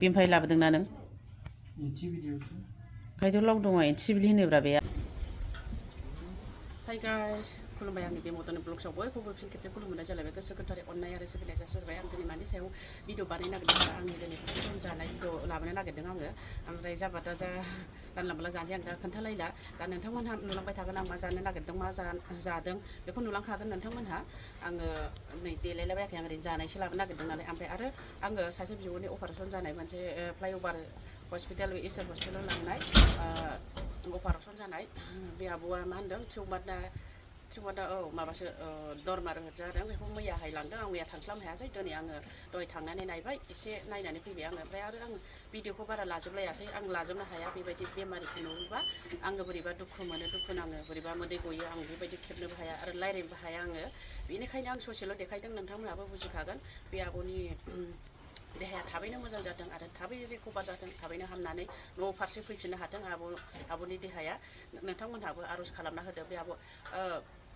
बेनिफ्राय लाबोदोंना नों ओंखायनोथ' लावदङा एन्टिबिलि होनोब्रा बे हाय गाइस खुलुमबाय आंनि बे मदननि ब्लग्सआव बयखौबो फिन खेबसे खुलुमनाय जालायबाय गोसो गोथारै अननाय आरो सिबिनाय जासिहरबाय आं दिनै मानि सायाव भिडिअ बानायनो नागिरदों आंनि दिनै फार्स्ट जानाय भिडिअ लाबोनो नागिरदों आङो ओमफ्राय जाबा दा जा जानला मोनला जानोसै आं दा खोन्थालायला दा नोंथांमोनहा नुलांबाय थागोन आं मा जानो नागिरदों मा जादों बेखौ नुलांखागोन नोंथांमोनहा आङो नै देलायलाबायाखै आं ओरैनो जानायसो लाबोनो नागिरदों नालाय ओमफ्राय आरो आङो सासे बिब'नि अपारेसन जानाय मोनसे फ्लाइअभार हस्पिटाल इसोर हस्पिटालाव लांनाय अपारेसन जानाय बे आब'आ मा होनदों थिउमारदा माबासो दरमार जादों बेखौ मैयाहाय लांदों आं मैया थांस्लाबनो हायासै दिनै आङो दहाय थांनानै नायबाय एसे नायनानै फैबाय आङो ओमफ्राय आरो आं भिडिअखौ बारा लाजोबलायासै आं लाजोबनो हाया बेबायदि बेमारिखौ नुयोबा आङो बोरैबा दुखु मोनो दुखु नाङो बोरैबा मोदै गयो आं बेबायदि खेबनोबो हाया आरो रायज्लायनोबो हाया आङो बेनिखायनो आं ससेल' देखायदों नोंथांमोनहाबो बुजिखागोन बे आब'नि देहाया थाबैनो मोजां जादों आरो थाबैनो रिकभार जादों थाबैनो हामनानै न' फारसे फैफिननो हाथों आब'नि देहाया नोंथांमोनहाबो आर'ज खालामना होदो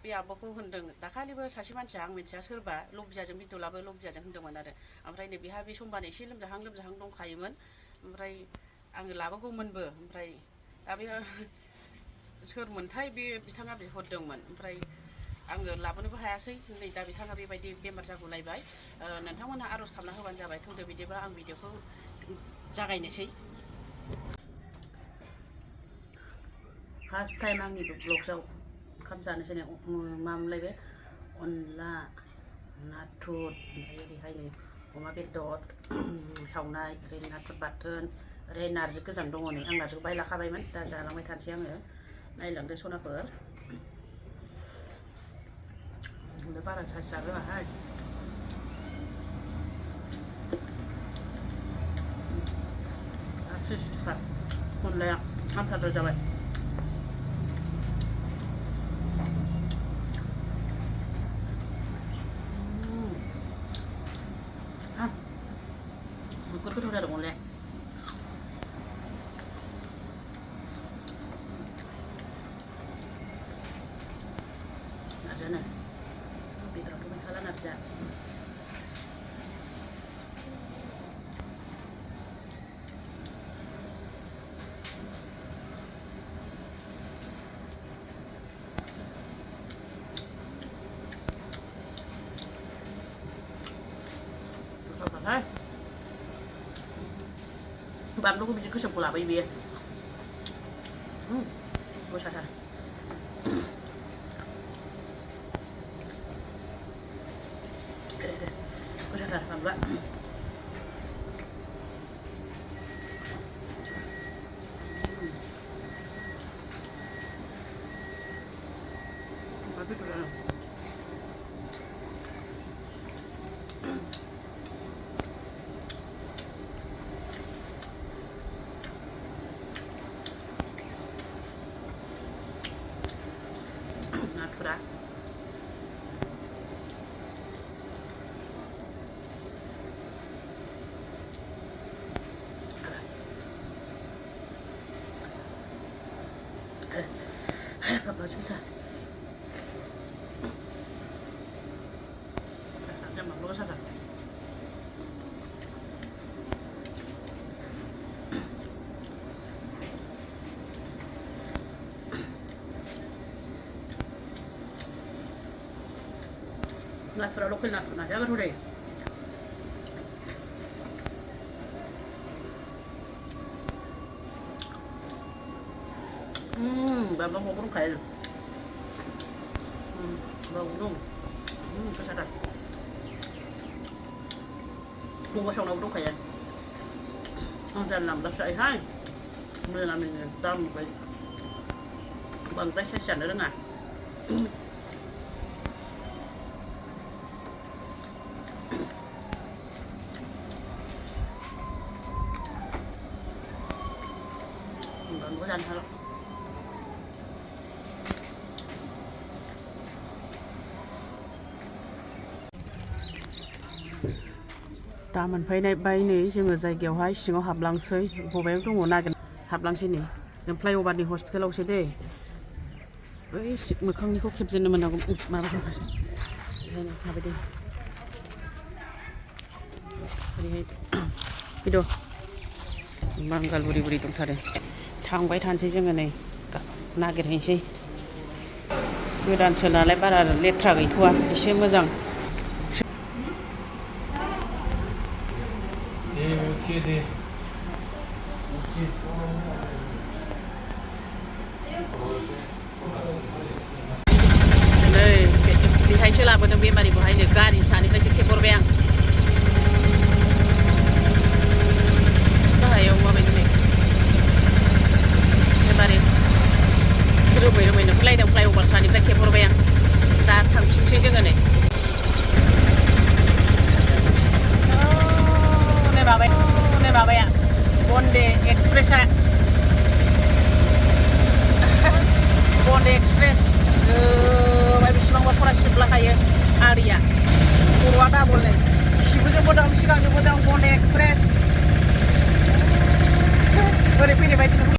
बे आब'खौ होनदों दाखालिबो सासे मानसिया आं मिथिया सोरबा लबिजाजों बिदुलाबो लबिजाजों होनदोंमोन आरो ओमफ्राय नै बेहा बे समबानो एसे लोमजाहां दंखायोमोन ओमफ्राय आङो लाबोगौमोनबो ओमफ्राय दा बे सोरमोनथाय बे बिथाङा बिहरदोंमोन ओमफ्राय आङो लाबोनोबो हायासै नै दा बिथाङा बेबायदि बेमार जागुलायबाय नोंथांमोनहा आर'ज खालामना होबानो जाबाय थौदो बिदिबा आं भिडिअखौ जागायनोसै फार्स्ट टाइम आंनि ब्लग्सआव ओंखाम जानोसै मामोनलाय बे अनला नाथुर ओमफ्राय ओरैहाय नै अमा बेदर सावनाय ओरै नाथुर बाथोन ओरै नारजि गोजां दङ नै आं नारजिखौ बाहाय लाखाबायमोन दा जालांबाय थानोसै आङो नायलांदो सनाफोर बारा साइज जाहोआहाय अनलाया आमथाद्राय जाबाय गोथाव जादों अनलाया नारजियानो बेदरावथ' गैखाला नारजिया गोथावथारहाय बानलुखौ बिदि गोसोमखौ लाबोयो बेयो गोसाथार गोसाथार बानलुआ natura apa susah rasanya mau susah natura lokal natura jangan udah bambang mau burung kayak bau burung kesadar mua xong đâu đúng kayak ông ta làm bác sĩ hai nên là mình tâm phải bằng tay sẽ sẵn nữa nè còn có dần thôi दा मोनफैनाय नै जोङो जायगायावहाय सिङाव हाबलांसै बबेयाव दङ नागिर हाबलांसै नै जों फ्लाइअभारनि हस्पिटालावसो दै बै मोखांनिखौ खेबजेननो मोननांगौ माबाखौ हाबाय दे ओरैहाय फैद' बांगाल बुरि बुरि दंथारो थांबाय थानोसै जोङो नै नागिरहैनोसै गोदानसो नालाय बारा लेथ्रा गैथ'वा एसे मोजां नै बेहायसो लाबोदों बेमारिखौहायनो गारि सानिफ्रायसो खेबहरबाय आं गाहायाव माबायदि नै बेमारि रोमै रोमै नुलायदों फ्लाइअभार सानिफ्राय खेबहरबाय आं दा थांफिनसै जोङो नै माबाया बन्दे एक्सप्रेसा बन्दे एक्सप्रेस बेसेबांबा फरा सिबलाखायो आरिया खर'आ डाबल नै सिबोजोंबो दं सिगांजोंबो दं बन्दे एक्सप्रेस ओरै फैनाय बायदि